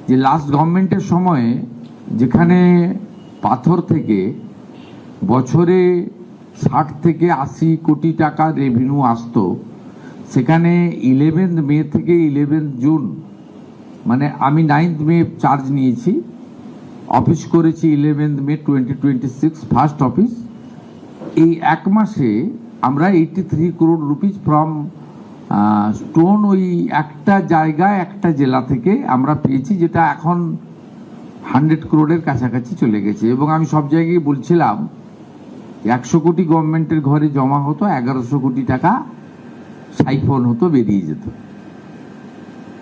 যে লাস্ট গভর্নমেন্টের সময়ে যেখানে পাথর থেকে বছরে 60 থেকে 80 কোটি টাকা রেভিনিউ আসতো, সেখানে 11 মে থেকে 11 জুন, মানে আমি 9 মে চার্জ নিয়েছি, অফিস করেছি 11 মে 2026 ফার্স্ট অফিস। এই এক মাসে আমরা 83 crore রুপিস ফ্রম স্টোন ওই একটা জায়গায় একটা জেলা থেকে আমরা পেয়েছি, যেটা এখন 100 crore কাছাকাছি চলে গেছে। এবং আমি সব জায়গায় বলছিলাম 100 কোটি গভর্নমেন্টের ঘরে জমা হতো, 1100 কোটি টাকা সাইফোন হতো, বেরিয়ে যেত।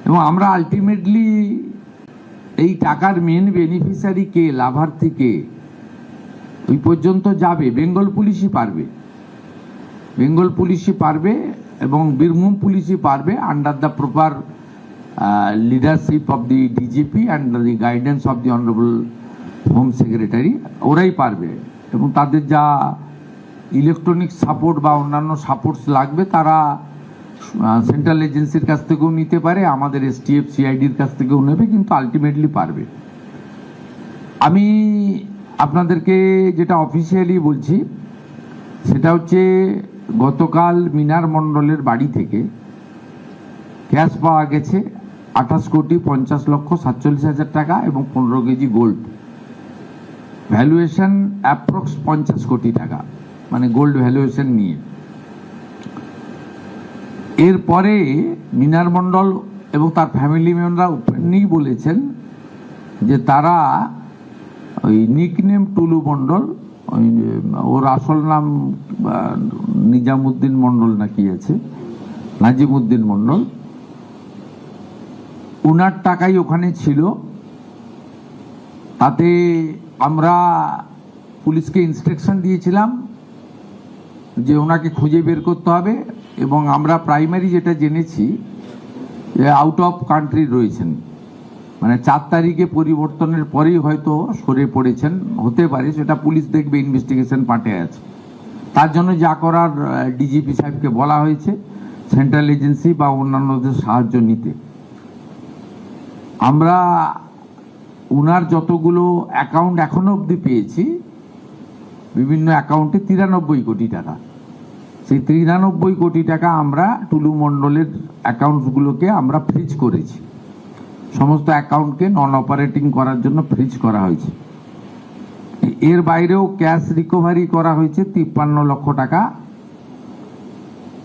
এবং আমরা আলটিমেটলি এই টাকার মেন বেনিফিশিয়ারি কে, লাভার্থী কে, ওই পর্যন্ত যাবে বেঙ্গল পুলিশই পারবে। বেঙ্গল পুলিশই পারবে এবং বীরভূম পুলিশই পারবে, under the proper leadership of the DGP and the guidance of the honourable home secretary, ওরাই পারবে। এবং তাদের যা ইলেকট্রনিক সাপোর্ট বা অন্যান্য সাপোর্টস লাগবে তারা সেন্ট্রাল এজেন্সির কাছ থেকেও নিতে পারে, আমাদের এসটিএফ সিআইডির কাছ থেকেও নেবে, কিন্তু আলটিমেটলি পারবে। আমি আপনাদেরকে যেটা অফিসিয়ালি বলছি সেটা হচ্ছে গতকাল মিনার মণ্ডলের বাড়ি থেকে ক্যাশ পাওয়া গেছে 28,50,47,000 টাকা এবং 15 কেজি গোল্ড, ভ্যালুয়েশন অ্যাপ্রক্স 50 কোটি টাকা, মানে গোল্ড ভ্যালুয়েশন নিয়ে। এরপরে মিনার মণ্ডল এবং তার ফ্যামিলি মেম্বাররা ওপেনলি বলেছেন যে তারা ওই নিকনেম টুলু মণ্ডল, ওই ওর আসল নাম নিজামুদ্দিন মণ্ডল না কি আছে, নাজিমুদ্দিন মণ্ডল, উনার টাকাই ওখানে ছিল। তাতে আমরা পুলিশকে ইনস্ট্রাকশন দিয়েছিলাম যে ওনাকে খুঁজে বের করতে হবে, এবং আমরা প্রাইমারি যেটা জেনেছি যে আউট অফ কান্ট্রি রয়েছেন, মানে 4 তারিখে পরিবর্তনের পরেই হয়তো সরে পড়েছেন, হতে পারে, সেটা পুলিশ দেখবে, ইনভেস্টিগেশন পার্টে আছে। তার জন্য যা করার ডিজিপি সাহেবকে বলা হয়েছে সেন্ট্রাল এজেন্সি বা অন্যান্যদের সাহায্য নিতে। আমরা উনার যতগুলো অ্যাকাউন্ট এখনো অবধি পেয়েছি, বিভিন্ন অ্যাকাউন্টে 93 কোটি টাকা, সেই 93 কোটি টাকা আমরা টুলু মণ্ডলের অ্যাকাউন্টসগুলোকে আমরা ফ্রিজ করেছি, সমস্ত অ্যাকাউন্টকে নন অপারেটিং করার জন্য ফ্রিজ করা হয়েছে। এর বাইরেও ক্যাশ রিকভারি করা হয়েছে 53 লক্ষ টাকা,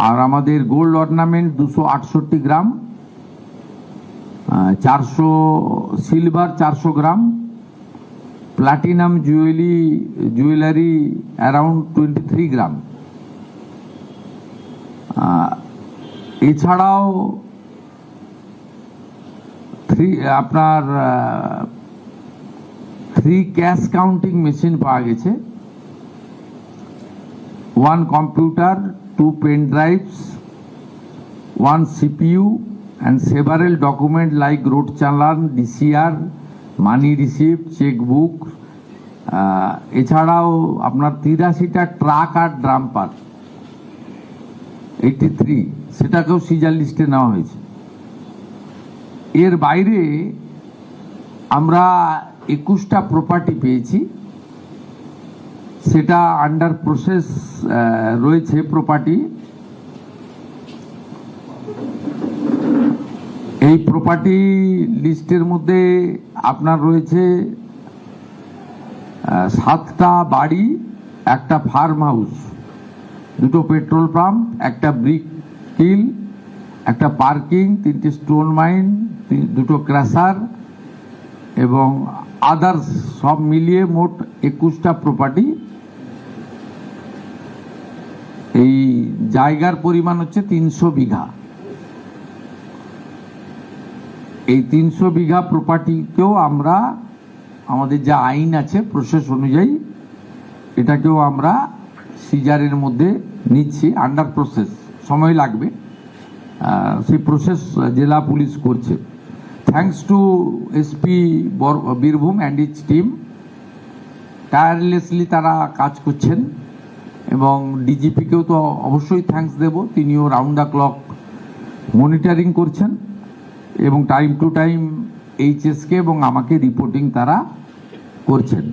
আর আমাদের gold ornament 268 gram, 400 silver 400 gram, platinum jewellery around 23 gram. এছাড়াও আপনার 3 ক্যাশ কাউন্টিং মেশিন পাওয়া গেছে, 1 computer, 2 pen drives, 1 CPU and several documents like road challan, DCR, money receipt, chequebook. এছাড়াও আপনার 83টা ট্রাক আর ড্রাম্পার 83, সেটাকেও সিজার লিস্টে নেওয়া হয়েছে। এর বাইরে আমরা 21টা প্রপার্টি পেয়েছি, সেটা আন্ডার প্রসেস রয়েছে প্রপার্টি। এই প্রপার্টি লিস্টের মধ্যে আপনার রয়েছে 7টা বাড়ি, একটা ফার্ম হাউস, 2টো পেট্রোল পাম্প, একটা ব্রিক হিল, একটা পার্কিং, 3টে স্টোন মাইন, 2টো ক্র্যাশার এবং আদার্স, সব মিলিয়ে মোট 21টা প্রপার্টি। এই জায়গার পরিমাণ হচ্ছে 300 বিঘা। এই 300 বিঘা প্রপার্টিকেও আমরা, আমাদের যা আইন আছে প্রসেস অনুযায়ী, এটাকেও আমরা সিজারের মধ্যে নিচ্ছি, আন্ডার প্রসেস, সময় লাগবে, সেই প্রসেস জেলা পুলিশ করছে। Thanks to SP Birbhum and it's team, tirelessly তারা কাজ করছেন, এবং ডিজিপিকেও তো অবশ্যই থ্যাঙ্কস দেব, তিনিও রাউন্ড দ্য ক্লক মনিটরিং করছেন এবং টাইম টু টাইম এইচএসকে এবং আমাকে রিপোর্টিং তারা করছেন।